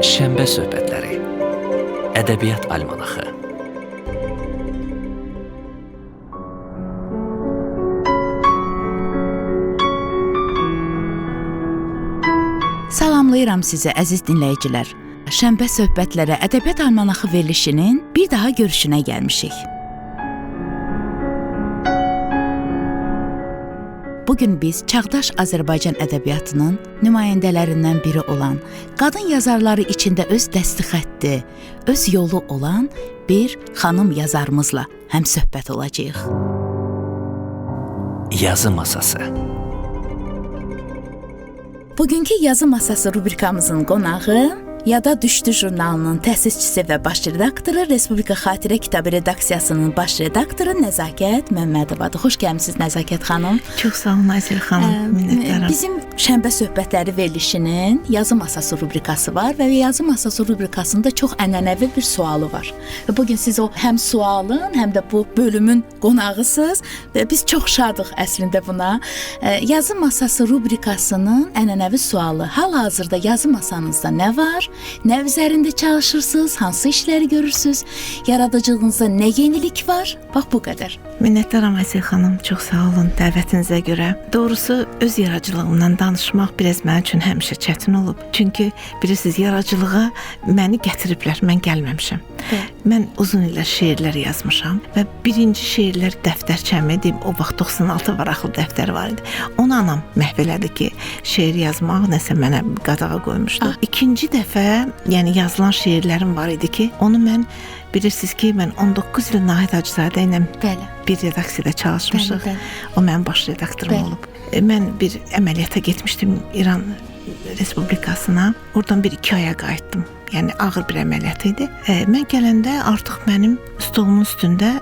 Şənbə söhbətləri, ədəbiyyat almanaxı. Salamlayıram sizi əziz dinləyicilər. Şənbə söhbətləri ədəbiyyat almanaxı verilişinin bir daha görüşünə gəlmişik. Bugün biz çağdaş Azərbaycan ədəbiyyatının nümayəndələrindən biri olan, qadın yazarları içində öz dəstixətti, öz yolu olan bir xanım yazarımızla həmsöhbət olacağıq. Yazı masası. Bugünkü yazı masası rubrikamızın qonağı Yada Düşdü jurnalının təsisçisi və baş redaktoru, Respublika Xatirə kitabı redaksiyasının baş redaktoru Nəzakət Məmmədovadır. Xoş gəlmisiniz Nəzakət xanım. Çox sağ olun Aysel xanım, minnətdaram. Bizim Şənbə söhbətləri verilişinin yazı masası rubrikası var və yazı masası rubrikasında çox ənənəvi bir sualı var. Və bugün siz o həm sualın, həm də bu bölümün qonağısınız və biz çox şadıq əslində buna. Yazı masası rubrikasının ənənəvi sualı: hal-hazırda yazı masanızda nə var? Nə üzərində çalışırsınız? Hansı işləri görürsünüz? Yaradıcılığınızda nə yenilik var? Bax bu qədər. Minnətdaram Aysel xanım, çox sağ olun dəvətinizə görə. Doğrusu öz yaradıcılığımdan danışmaq biraz mənim üçün həmişə çətin olub. Çünki bilirsiniz, yaradıcılığa məni gətiriblər, mən gəlməmişəm. Mən uzun illər şeirlər yazmışam və birinci şeirlər dəftərçəmi deyim, o vaxt 96 varaqlı dəftər var idi. Onu anam məhv elədi ki, şeir yazmaq nəsə mənə qadağa qoymuşdu. İkinci dəfə, yəni yazılan şeirlərim var idi ki, onu mən bilirsiniz ki, mən 19 il Nahid Hacızadə ilə bir redaksiyada çalışmışıq. O mənim baş redaktorum olub. Mən bir əməliyyata getmişdim İran Respublikasına. Oradan 1-2 aya qayıtdım. Yəni ağır bir əməliyyat idi. Mən gələndə artıq mənim stolumun üstündə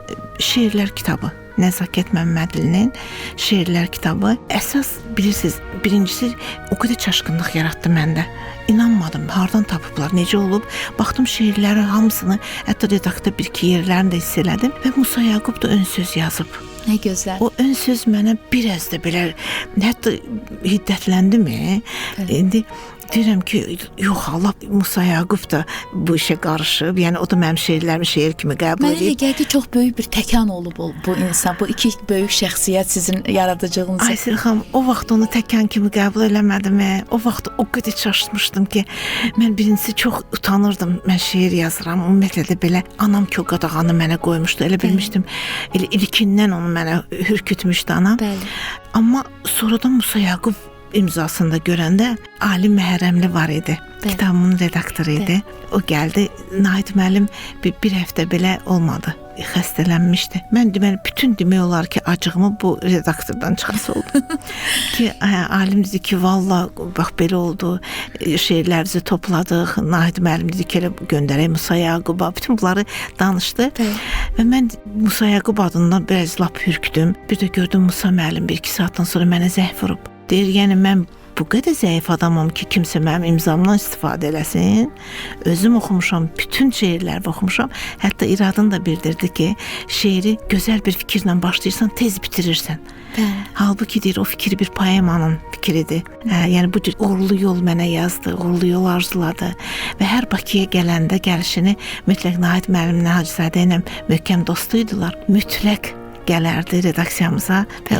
şeirlər kitabı, Nəzakət Məmmədlinin şeirlər kitabı. Əsas bilirsiniz, birincisi o qədər çaşqınlıq yaratdı məndə. İnanmadım, hardan tapıblar, necə olub. Baxdım şeirləri hamısını, hətta redaktorda 1-2 yerlərini də hiss elədim və Musa Yaqub da ön söz yazıb. Nə gözəl. O ön söz mənə biraz da belə hətta hiddətləndi mi? İndi deyirəm ki, yox, Allah, Musa Yaqub da bu işə qarışıb. Yəni o da mənim şeirlərimi şeir kimi qəbul edib. Mənə elə gəldi, çox böyük bir təkan olub bu insan. Bu iki böyük şəxsiyyət sizin yaradıcılığınızı. Aysel xanım, o vaxt onu təkan kimi qəbul eləmədim. O vaxt o qədər çaşmışdım ki, mən birincisi çox utanırdım. Mən şeir yazıram. Ümumiyyətlə də belə anam ki o qadağanı mənə qoymuşdu. Elə bilmişdim. Elə ilkindən onu mənə hürkütmüşdü anam. Bəli. Amma sonradan Musa Yaqub imzasında görəndə Ali Məhərrəmli var idi. Kitabımın redaktoru idi. O gəldi. Nahid müəllim bir həftə belə olmadı. Xəstələnmişdi. Mən deməli bütün demək olar ki, acığımı bu redaktordan çıxası oldu. Ki alim dedi ki, valla bax belə oldu. Şeirlərinizi topladıq. Nahid müəllim dedi ki, elə göndərək Musa Yaquba. Bütün bunları danışdı. Və mən Musa Yaqub adından biraz lap hürkdüm. Bir də gördüm Musa müəllim 1-2 saatdan sonra mənə zəng vurub. Deyir, yəni mən bu qədər zəif adamam ki, kimsə mənim imzamdan istifadə eləsin. Özüm oxumuşam, bütün şeirləri oxumuşam. Hətta iradını da bildirdi ki, şeiri gözəl bir fikirlə başlayırsan, tez bitirirsən. Halbuki deyir, o fikir bir poemanın fikridir. Yəni bu cür uğurlu yol mənə yazdı, uğurlu yol arzuladı. Və hər Bakıya gələndə gəlişini mütləq Nahid müəllimlə Hacızadə ilə möhkəm dostuydular. Mütləq gələrdi redaksiyamıza və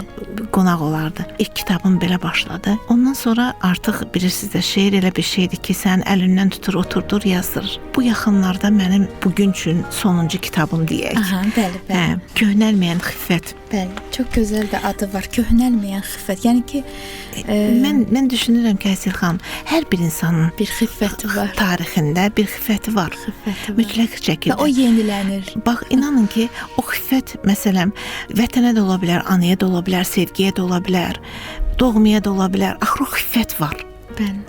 qonaq olardı. İlk kitabım belə başladı. Ondan sonra artıq bilirsiniz də şeir elə bir şeydir ki, sən əlindən tutur, oturdur, yazdırır. Bu yaxınlarda mənim bugün üçün sonuncu kitabım deyək. Aha, bəli. Köhnəlməyən xiffət. Bəli, çox gözəl bir adı var. Köhnəlməyən xiffət. Yəni ki, mən düşünürəm ki, Aysel xanım, hər bir insanın bir xiffəti var. Tarixində bir xiffəti var. Mütləq şəkildə. Və o yenilənir. Bax, inanın ki, o xiffət məsələn vətənə də ola bilər, anaya da ola bilər, sevgiyə də ola bilər, doğmaya da ola bilər. Axı o xiffət var. Bəli.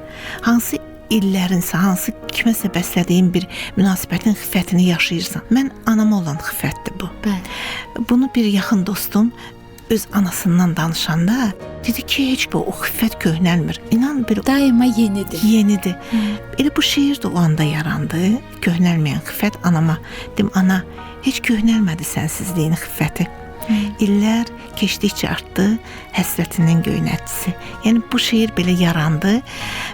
Hansı illərinsə, hansı kiməsə bəslədiyin bir münasibətin xiffətini yaşayırsan. Mən anama olan xiffətdir bu. Bəli. Bunu bir yaxın dostum öz anasından danışanda dedi ki, heç bu o xiffət köhnəlmir. İnan bir daima yenidir. Yenidir. Elə bu şeir də o anda yarandı. Köhnəlməyən xiffət anama. Dedim, ana, heç köhnəlmədi sənsizliyin xiffəti. İllər keçdikcə artdı, həsrətinin göynətçisi. Yəni bu şeir belə yarandı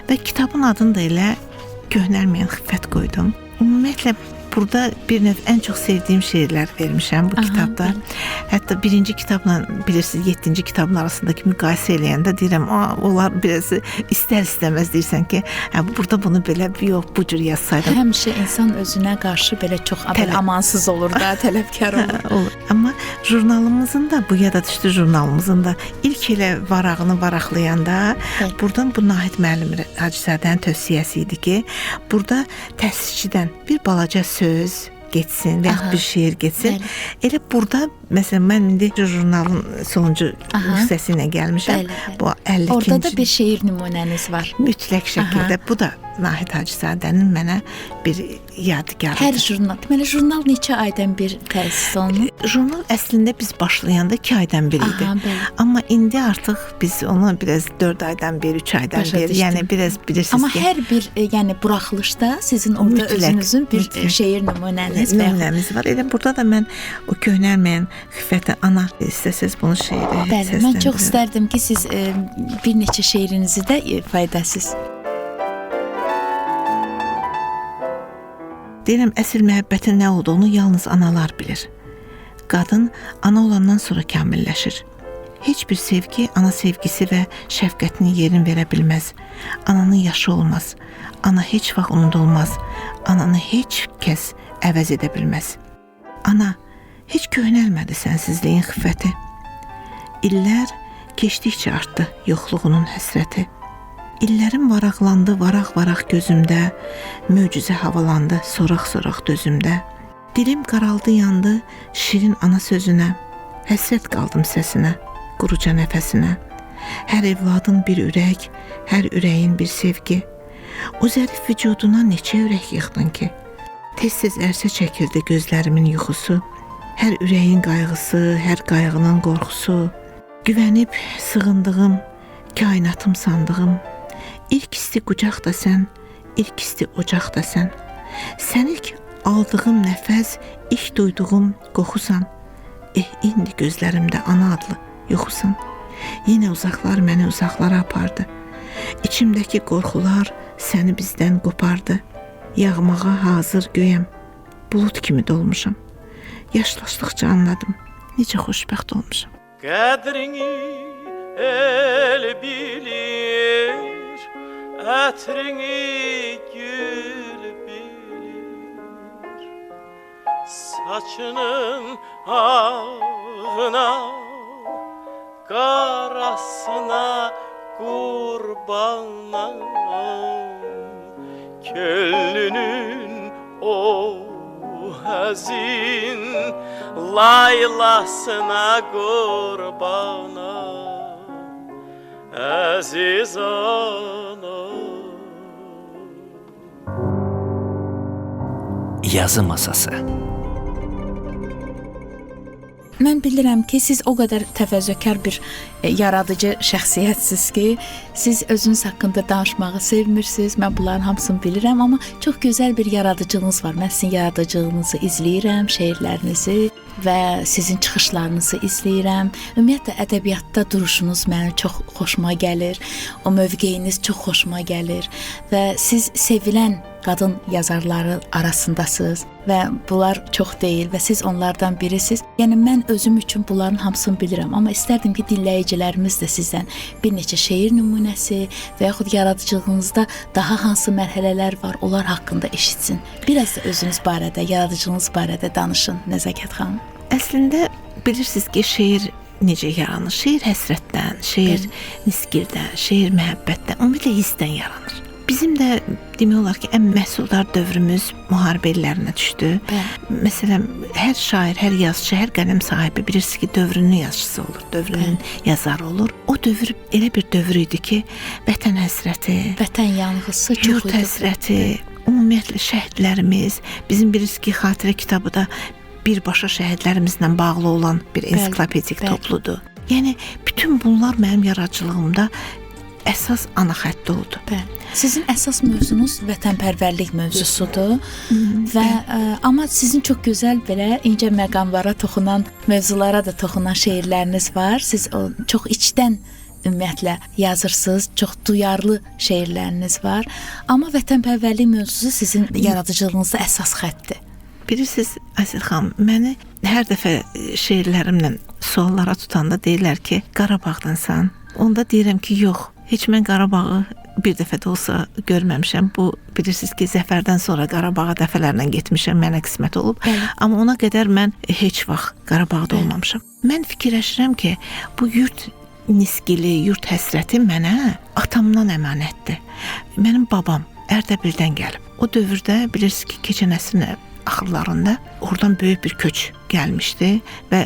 və kitabın adını da elə Köhnəlməyən xiffət qoydum. Ümumiyyətlə burada bir növ ən çox sevdiyim şeirlər vermişəm bu kitabda. Hətta birinci kitabla bilirsiniz 7-ci kitabın arasındakı müqayisə eləyəndə deyirəm, onlar biraz istər-istəməz deyirsən ki, burada bunu belə yox, bu cür yazsaydım. Həmişə insan özünə qarşı belə çox amansız olur da, tələbkar olur. Olur. Amma jurnalımızın da, bu yada düşdü jurnalımızın da ilk elə varağını varaqlayanda buradan bu Nahid müəllim Hacızadənin tövsiyəsi idi ki, burada təsisçidən bir balaca söz geçsin və bir şeir geçsin. Elə burada məsələn mən indi jurnalın sonuncu hissəsinə gəlmişəm. Bu 52-ci. Orada da bir şeir nümunəniz var. Mütləq şəkildə bu da Nahid Hacızadənin mənə bir yadigarıdır. Hər jurnal, deməli jurnal neçə aydan bir təsis olunur? Jurnal əslində biz başlayanda 2 aydan bir idi. Amma indi artıq biz onu biraz 4 aydan bir, 3 aydan bir, yəni biraz bilirsiniz Amma ki. hər bir yəni buraxılışda sizin orada özünüzün bir şeir nümunəniz var. Elə burada da mən o Köhnəlməyən xiffətə ana istəsəz bunu şeiri səsləndirirəm. Mən çox istərdim ki, siz bir neçə şeirinizi də ifaydəsiz. Deyirəm, əsl məhəbbətin nə olduğunu yalnız analar bilir. Qadın ana olandan sonra kamilləşir. Heç bir sevgi ana sevgisi və şəfqətini yerin verə bilməz. Ananın yaşı olmaz. Ana heç vaxt unudulmaz. Ananı heç kəs əvəz edə bilməz. Ana, heç köhnəlmədi sənsizliyin xiffəti. İllər keçdikcə artdı yoxluğunun həsrəti. İllərim varaqlandı varaq-varaq gözümdə, möcüzə havalandı soraq-soraq dözümdə. Dilim qaraldı yandı şirin ana sözünə, həsrət qaldım səsinə, quruca nəfəsinə. Hər evladın bir ürək, hər ürəyin bir sevgi. O zərif vücuduna neçə ürək yıxdın ki? Tez-tez ərsə çəkirdi gözlərimin yuxusu. Hər ürəyin qayğısı, hər qayğının qorxusu. Güvənib sığındığım, kainatım sandığım. İlk isti qucaq da sən, ilk isti ocaq da sən. Sən ilk aldığım nəfəs, ilk duyduğum qoxusan. İndi gözlərimdə ana adlı yoxusan. Yenə uzaqlar məni uzaqlara apardı. İçimdəki qorxular səni bizdən qopardı. Yağmağa hazır göyəm, bulut kimi dolmuşam. Yaşlaşdıqca anladım, necə xoşbəxt olmuşam. Qədrini el bilir, ətrini gül bilir. Saçının ağına, qarasına qurbanam. Köllünün o həzin laylasına qurbanam. Əziz anam. Yazı masası. Mən bilirəm ki, siz o qədər təvəzzökar bir yaradıcı şəxsiyyətsiniz ki, siz özünüz haqqında danışmağı sevmirsiniz. Mən bunların hamısını bilirəm, amma çox gözəl bir yaradıcılığınız var. Mən sizin yaradıcılığınızı izləyirəm, şeirlərinizi və sizin çıxışlarınızı izləyirəm. Ümumiyyətlə ədəbiyyatda duruşunuz mənə çox xoşuma gəlir. O mövqeyiniz çox xoşuma gəlir və siz sevilən qadın yazarları arasındasınız və bunlar çox deyil və siz onlardan birisiniz. Yəni mən özüm üçün bunların hamısını bilirəm, amma istərdim ki, dinləyicilərimiz də sizdən bir neçə şeir nümunəsi və yaxud yaradıcılığınızda daha hansı mərhələlər var, onlar haqqında eşitsin. Biraz da özünüz barədə, yaradıcılığınız barədə danışın, Nəzakət xanım. Əslində bilirsiniz ki, şeir necə yaranır? Şeir həsrətdən, şeir nisgirdən, şeir məhəbbətdən, ümumiyyətlə hissdən yaranır. Bizim də demək olar ki, ən məhsuldar dövrümüz müharibə illərinə düşdü. Məsələn, hər şair, hər yazıcı, hər qələm sahibi bilirsiniz ki, dövrünün yazıcısı olur, dövrünün yazarı olur. O dövr elə bir dövr idi ki, vətən həsrəti, vətən yanğısı çox yurd həsrəti, ümumiyyətlə şəhidlərimiz, bizim bilirsiniz ki, xatirə kitabı da birbaşa şəhidlərimizlə bağlı olan bir ensiklopedik topludur. Yəni, bütün bunlar mənim yaradıcılığımda əsas ana xətti oldu. Bəli. Sizin əsas mövzunuz vətənpərvərlik mövzusudur və amma sizin çox gözəl belə incə məqamlara toxunan, mövzulara da toxunan şeirləriniz var. Siz çox içdən ümumiyyətlə yazırsınız, çox duyarlı şeirləriniz var. Amma vətənpərvərlik mövzusu sizin yaradıcılığınızda əsas xəttdir. Bilirsiniz, Əsil xanım, məni hər dəfə şeirlərimlə suallara tutanda deyirlər ki, Qarabağdansan. Onda deyirəm ki, yox, heç mən Qarabağı bir dəfə də olsa görməmişəm. Bu, bilirsiniz ki, zəfərdən sonra Qarabağa dəfələrlə getmişəm, mənə qismət olub. Bəli. Amma ona qədər mən heç vaxt Qarabağda olmamışam. Mən fikirləşirəm ki, bu yurt nisgili, yurt həsrəti mənə atamdan əmanətdir. Mənim babam Ərdəbildən gəlib. O dövrdə bilirsiniz ki, keçən əsrin axırlarında oradan böyük bir köç gəlmişdi və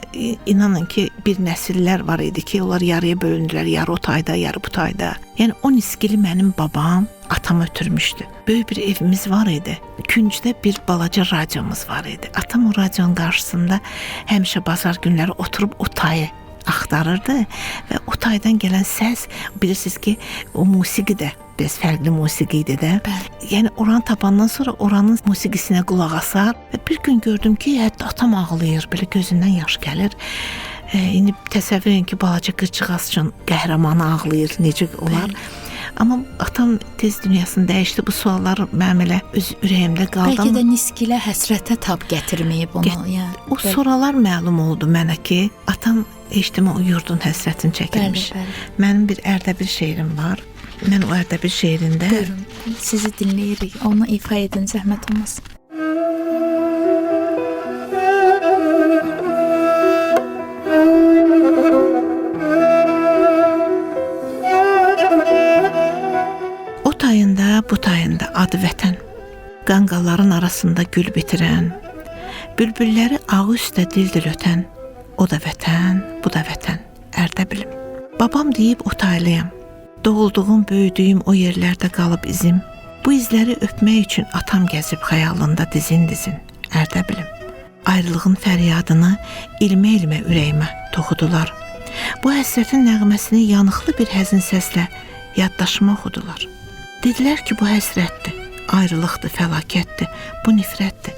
inanın ki, bir nəsillər var idi ki, onlar yarıya bölündülər, yarı o tayda, yarı bu tayda. Yəni o nisgili mənim babam atam ötürmüşdü. Böyük bir evimiz var idi. Küncdə bir balaca radiomuz var idi. Atam o radionun qarşısında həmişə bazar günləri oturub o tayı axtarırdı və o taydan gələn səs, bilirsiniz ki, o musiqi də biraz fərqli musiqi idi də. Yəni oranı tapandan sonra oranın musiqisinə qulaq asar və bir gün gördüm ki, hətta atam ağlayır, belə gözündən yaş gəlir. İndi təsəvvür edin ki, balaca qızcığaz üçün qəhrəmanı ağlayır, necə olar? Amma atam tez dünyasını dəyişdi. Bu suallar mənim elə öz ürəyimdə qaldı. Bəlkə də nisgilə həsrətə tab gətirməyib onu. O soralar məlum oldu mənə ki, atam eşitmə o yurdun həsrətini çəkirmiş. Mənim bir Ərdəbil şeirim var. Mən o Ərdəbil şeirində... Buyurun, sizi dinləyirik. Onu ifa edin, zəhmət olmasın. O tayında, bu tayında adı vətən, qanqalların arasında gül bitirən, bülbülləri ağı üstə dil-dil ötən, o da vətən, bu da vətən, Ərdəbilim. Babam deyib o taylıyam, doğulduğum, böyüdüyüm o yerlərdə qalıb izim, bu izləri öpmək üçün atam gəzib xəyalında dizin-dizin, Ərdəbilim. Ayrılığın fəryadını ilmə-ilmə ürəyimə toxudular. Bu həsrətin nəğməsini yanıqlı bir həzin səslə yaddaşıma oxudular. Dedilər ki, bu həsrətdir, ayrılıqdır, fəlakətdir, bu nifrətdir.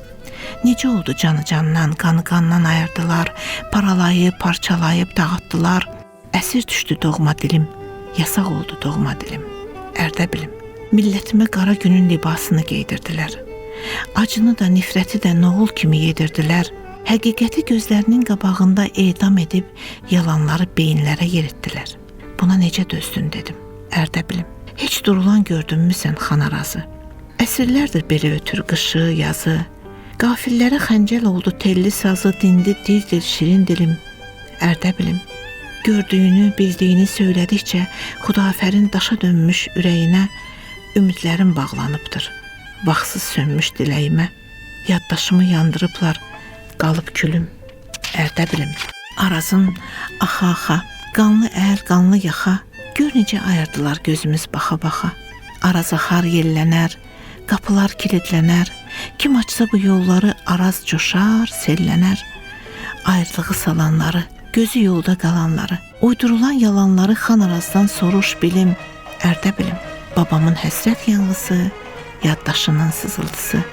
Necə oldu canı candan, qanı qandan ayırdılar, paralayıb, parçalayıb, dağıtdılar. Əsir düşdü doğma dilim, yasaq oldu doğma dilim, Ərdəbilim. Millətimə qara günün libasını geydirdilər. Acını da, nifrəti də noğul kimi yedirdilər. Həqiqəti gözlərinin qabağında edam edib, yalanları beyinlərə yeritdilər. Buna necə dözdün dedim, Ərdəbilim. Heç durulan gördünmü sən Xanarazı? Əsrlərdir belə ötür qışı, yazı. Qafillərə xəncəl oldu telli sazı, dindi dil-dil şirin dilim, Ərdəbilim. Gördüyünü, bildiyini söylədikcə Xudafərin daşa dönmüş ürəyinə ümidlərim bağlanıbdır. Vaxtsız sönmüş diləyimə, yaddaşımı yandırıblar, qalıb külüm, Ərdəbilim. Arazın axa-axa, qanlı əl, qanlı yaxa, gör necə ayırdılar gözümüz baxa-baxa. Araz axar, yellənər, qapılar kilidlənər, kim açsa bu yolları Araz coşar, sellənər. Ayrılığı salanları, gözü yolda qalanları, uydurulan yalanları Xanarazdan soruş bilim, Ərdəbilim. Babamın həsrət yanğısı, yaddaşının sızıltısı,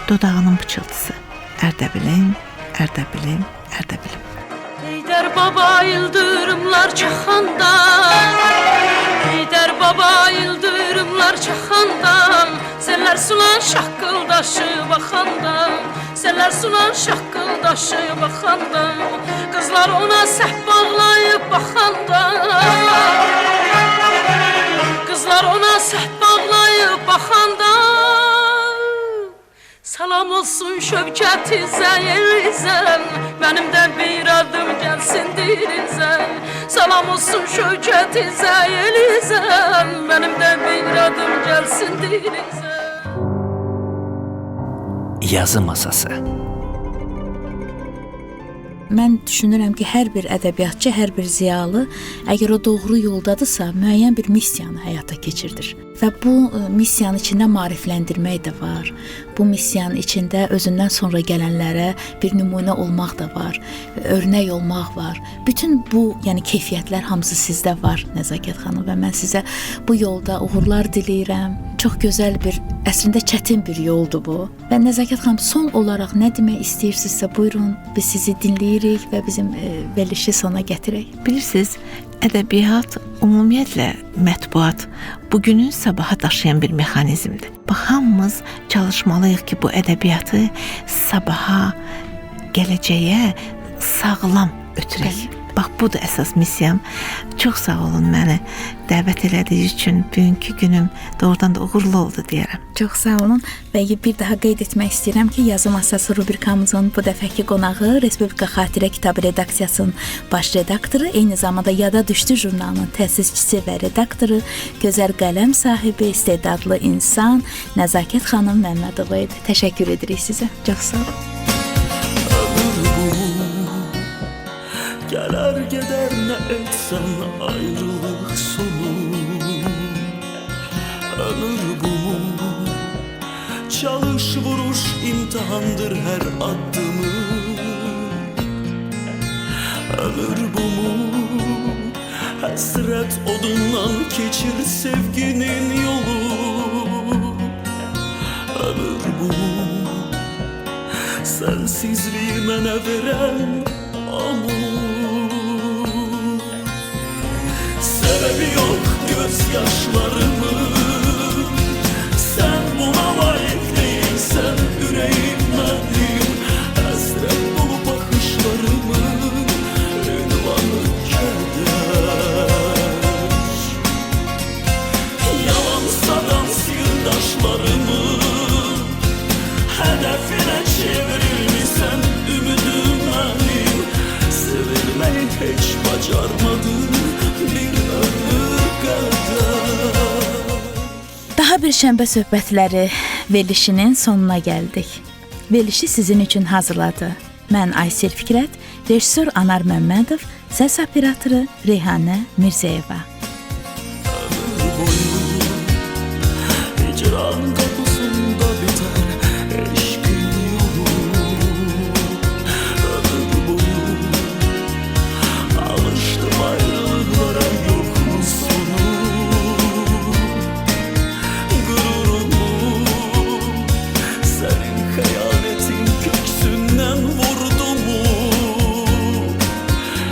dodağının pıçıltısı, Ərdəbilim, Ərdəbilim, Ərdəbilim. Heydər baba yıldırımlar çaxanda, Heydər baba yıldırımlar çaxanda, Sellər sulan şaqqıldaşı baxanda, Sellər sulan şaqqıldaşı baxanda, Qızlar ona səhv bağlayıb baxanda, Qızlar ona səhv bağlayıb baxanda, Salam olsun şövkətizə, yerizən, Mənim də bir adım gəlsin dirizən. Salam olsun şövkətizə, yerizən, Mənim də bir adım gəlsin dirizən. Yazı masası. Mən düşünürəm ki, hər bir ədəbiyyatçı, hər bir ziyalı, əgər o doğru yoldadırsa, müəyyən bir missiyanı həyata keçirdir. Və bu missiyanın içində maarifləndirmək də var. bu missiyanın içində özündən sonra gələnlərə bir nümunə olmaq da var, örnək olmaq var. Bütün bu, yəni keyfiyyətlər hamısı sizdə var, Nəzakət xanım, və mən sizə bu yolda uğurlar diləyirəm. Çox gözəl bir, əslində çətin bir yoldur bu. Və Nəzakət xanım, son olaraq nə demək istəyirsinizsə buyurun, biz sizi dinləyirik və bizim verilişi sona gətirək. Bilirsiniz, ədəbiyyat, ümumiyyətlə mətbuat bugünün sabaha daşıyan bir mexanizmdir. Bax, hamımız çalışmalıyıq ki, bu ədəbiyyatı sabaha, gələcəyə sağlam ötürək. Bax, bu da əsas missiyam. Çox sağ olun məni dəvət elədiyiniz üçün. Bugünkü günüm doğrudan da uğurlu oldu deyərəm. Çox sağ olun və bir daha qeyd etmək istəyirəm ki, Yazı Masası rubrikamızın bu dəfəki qonağı Respublika Xatirə Kitabı redaksiyasının baş redaktoru, eyni zamanda Yada Düşdü jurnalının təsisçisi və redaktoru, gözəl qələm sahibi, istedadlı insan Nəzakət xanım Məmmədova idi. Təşəkkür edirik sizə. Çox sağ olun. Gələr gedər nə etsən ayrılıq sonu. Ömür bu, çalış vuruş imtihandır hər addımı. Ömür bu mu, həsrət odundan keçir sevginin yolu. Ömür bu, sensizliği mənə verən amur. Sebebi yok gözyaşlarımın, sen buna layık değilsen yüreğim benim. Hasret dolu bakışlarımın ünvanı keder. Yalan sadan sirdaşlarımı hedefine çevrilmişsen ümidim benim. Sevilmeyi hiç bacarmadım. Daha bir şənbə söhbətləri verilişinin sonuna gəldik. Verilişi sizin üçün hazırladı mən Aysel Fikrət, rejissor Anar Məmmədov, səs operatoru Reyhanə Mirzəyeva. Hicran kapısında biter eşkin yolu. Ömür boyu alıştım ayrılıklara, yok mu sonu? Gururumu senin hayaletin köksünden vurdu mu?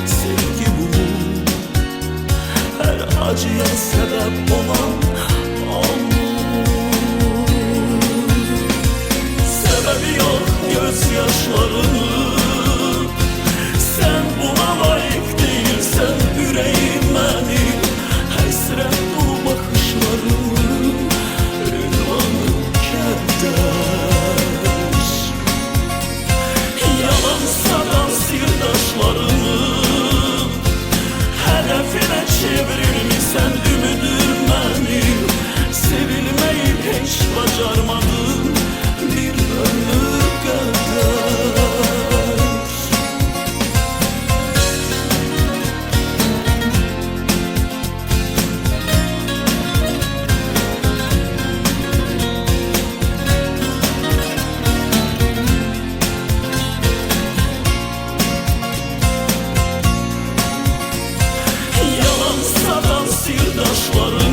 Sevgi bu, her acıya sebep olan sebebi yok gözyaşlarımın, sen buna layık değilsen yüreğim benim. Hasret dolu bakışlarımın ünvanı keder. Yalan sadan sirdaşlarımın hedefine çevrilmişsen ümidim benim. Sevilmeyi hiç bacarmadım bir ömür kadar. Yalan sadan sirdaşlarım